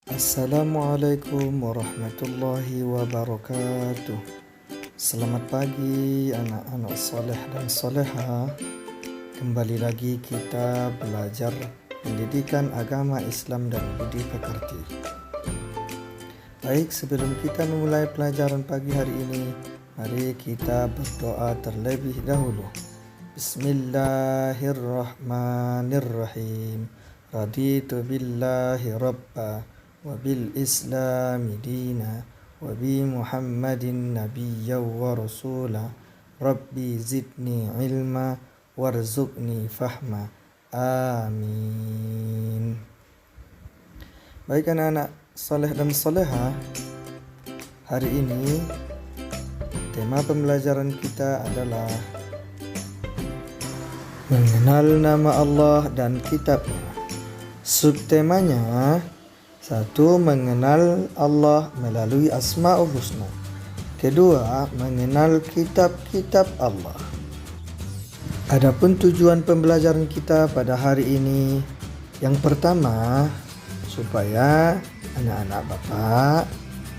Assalamualaikum warahmatullahi wabarakatuh. Selamat pagi anak-anak soleh dan soleha. Kembali lagi kita belajar pendidikan agama Islam dan budi pekerti. Baik, sebelum kita memulai pelajaran pagi hari ini, mari kita berdoa terlebih dahulu. Bismillahirrahmanirrahim. Raditu billahi rabba wa bil islami dina wa bi muhammadin nabiyya wa rasula. Rabbi zidni ilma warzuqni fahma. Amin. Baik anak-anak soleh dan soleha, hari ini tema pembelajaran kita adalah mengenal nama Allah dan kitabnya. Subtemanya, 1. Mengenal Allah melalui Asmaul Husna. 2. Mengenal kitab-kitab Allah. Adapun tujuan pembelajaran kita pada hari ini, yang pertama, supaya anak-anak Bapak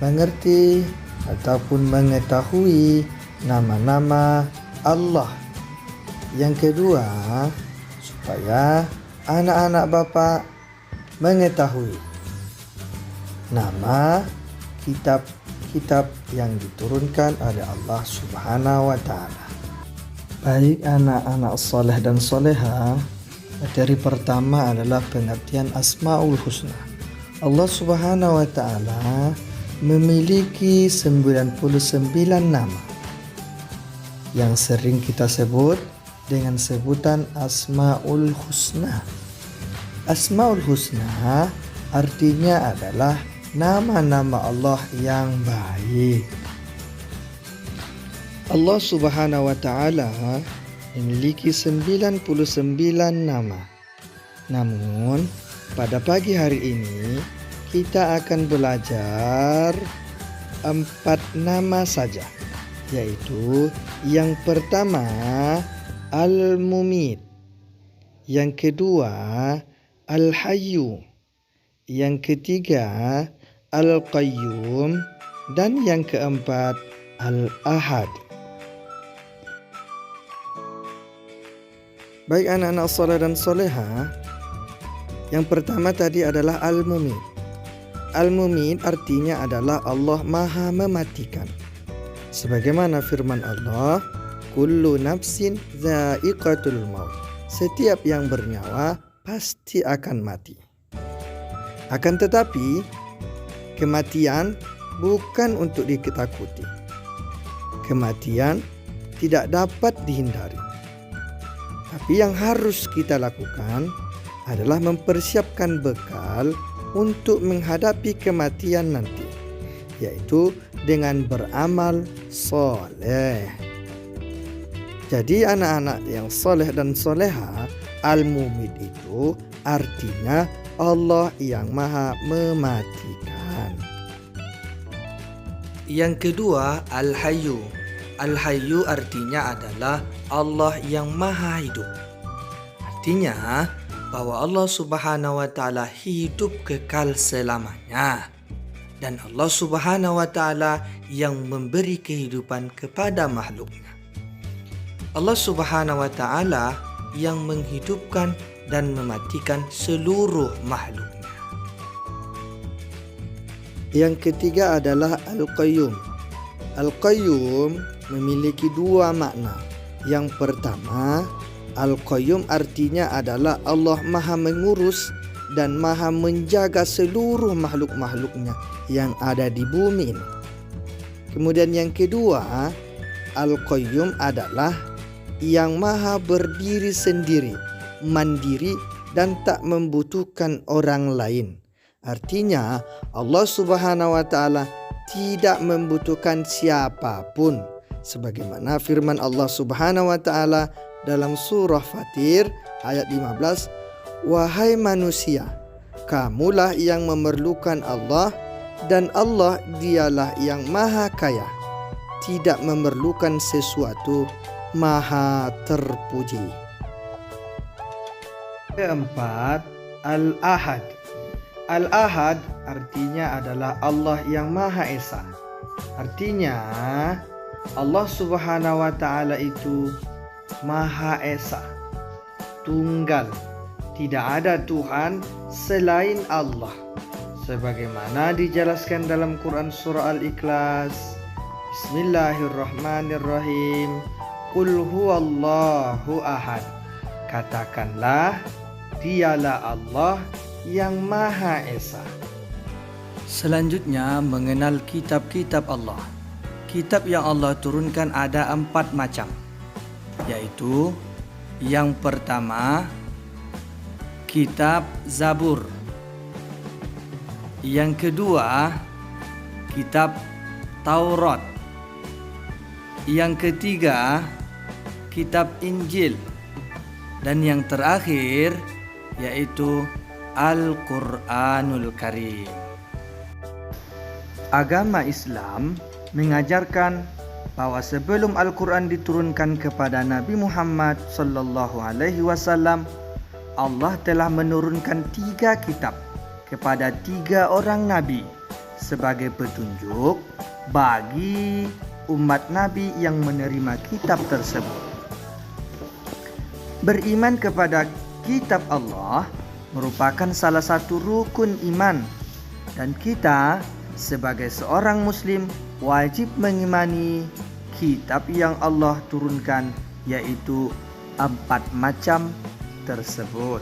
mengerti ataupun mengetahui nama-nama Allah. Yang kedua, supaya anak-anak Bapak mengetahui nama kitab-kitab yang diturunkan oleh Allah Subhanahu wa Ta'ala. Baik anak-anak soleh dan soleha, materi pertama adalah pengertian Asmaul Husna. Allah Subhanahu wa Ta'ala memiliki 99 nama yang sering kita sebut dengan sebutan Asmaul Husna. Asmaul Husna artinya adalah nama-nama Allah yang baik. Allah Subhanahu wa Ta'ala memiliki 99 nama. Namun pada pagi hari ini kita akan belajar 4 nama saja, yaitu yang pertama Al-Mumit, yang kedua Al-Hayyu, yang ketiga Al-Qayyum, dan yang keempat Al-Ahad. Baik anak-anak soleh dan soleha, yang pertama tadi adalah Al-Mumit. Al-Mumit artinya adalah Allah Maha Mematikan. Sebagaimana firman Allah, kullu nafsin dha'iqatul maut. Setiap yang bernyawa pasti akan mati. Akan tetapi, kematian bukan untuk ditakuti. Kematian tidak dapat dihindari. Tapi yang harus kita lakukan adalah mempersiapkan bekal untuk menghadapi kematian nanti, yaitu dengan beramal soleh. Jadi anak-anak yang soleh dan soleha, Al-Mumit itu artinya Allah yang Maha Mematikan. Yang kedua, Al-Hayyu. Al-Hayyu artinya adalah Allah yang Maha Hidup. Artinya bahwa Allah Subhanahu wa Ta'ala hidup kekal selamanya. Dan Allah Subhanahu wa Ta'ala yang memberi kehidupan kepada makhluknya. Allah Subhanahu wa Ta'ala yang menghidupkan dan mematikan seluruh makhluknya. Yang ketiga adalah Al-Qayyum. Al-Qayyum memiliki 2 makna. Yang pertama, Al-Qayyum artinya adalah Allah Maha Mengurus dan Maha Menjaga seluruh makhluk-makhluknya yang ada di bumi ini. Kemudian yang kedua, Al-Qayyum adalah yang Maha berdiri sendiri, mandiri, dan tak membutuhkan orang lain. Artinya Allah Subhanahu wa Ta'ala tidak membutuhkan siapapun, sebagaimana firman Allah Subhanahu wa Ta'ala dalam surah Fatir ayat 15, wahai manusia, kamulah yang memerlukan Allah, dan Allah dialah yang Maha Kaya, tidak memerlukan sesuatu, Maha terpuji. Keempat, Al-Ahad. Al-Ahad artinya adalah Allah yang Maha Esa. Artinya Allah Subhanahu wa Ta'ala itu Maha Esa, tunggal, tidak ada Tuhan selain Allah, sebagaimana dijelaskan dalam Quran surah Al-Ikhlas. Bismillahirrahmanirrahim. Qul huwallahu ahad. Katakanlah, dialah Allah yang Maha Esa. Selanjutnya mengenal kitab-kitab Allah. Kitab yang Allah turunkan ada 4 macam, yaitu yang pertama kitab Zabur, yang kedua kitab Taurat, yang ketiga kitab Injil, dan yang terakhir yaitu Al-Quranul Karim. Agama Islam mengajarkan bahwa sebelum Al-Quran diturunkan kepada Nabi Muhammad sallallahu alaihi wasallam, Allah telah menurunkan 3 kitab kepada 3 orang nabi sebagai petunjuk bagi umat nabi yang menerima kitab tersebut. Beriman kepada kitab Allah merupakan salah satu rukun iman, dan kita sebagai seorang muslim wajib mengimani kitab yang Allah turunkan, yaitu 4 macam tersebut.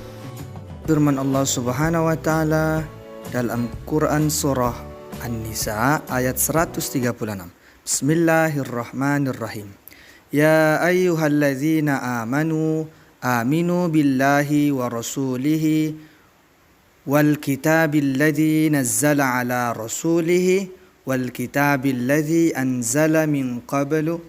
Firman Allah Subhanahu wa Ta'ala dalam Quran surah An-Nisa ayat 136. Bismillahirrahmanirrahim. Ya ayyuhalladzina amanu aminu billahi wa rasulihi wal kitabil ladzi nazzala ala rasulihi wal kitabil ladzi anzala min qablu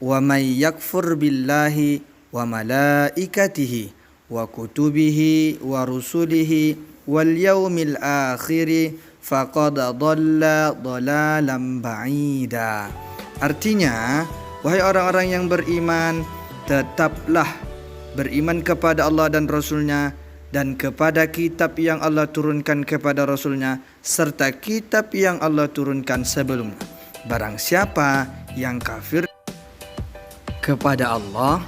wa may yakfur billahi wa malaikatihi wa kutubihi wa rusulihi wal yaumil akhir faqad dhalla dhalalan ba'ida. Artinya, wahai orang-orang yang beriman, tetaplah beriman kepada Allah dan Rasulnya, dan kepada kitab yang Allah turunkan kepada Rasulnya, serta kitab yang Allah turunkan sebelumnya. Barang siapa yang kafir kepada Allah,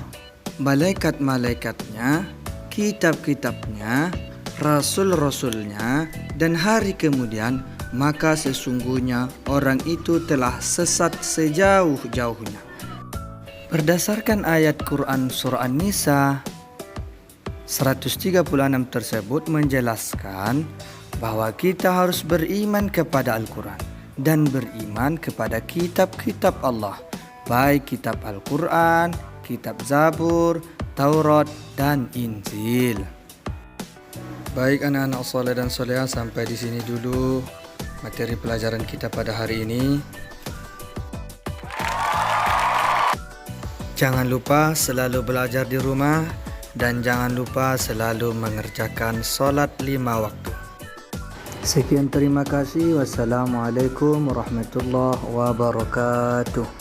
malaikat-malaikatnya, kitab-kitabnya, rasul-rasulnya, dan hari kemudian, maka sesungguhnya orang itu telah sesat sejauh-jauhnya. Berdasarkan ayat Quran surah An-Nisa 136 tersebut menjelaskan bahwa kita harus beriman kepada Al-Quran dan beriman kepada kitab-kitab Allah, baik kitab Al-Quran, kitab Zabur, Taurat, dan Injil. Baik anak-anak soleh dan solehah, sampai di sini dulu materi pelajaran kita pada hari ini. Jangan lupa selalu belajar di rumah, dan jangan lupa selalu mengerjakan solat 5 waktu. Sekian, terima kasih. Wassalamualaikum warahmatullahi wabarakatuh.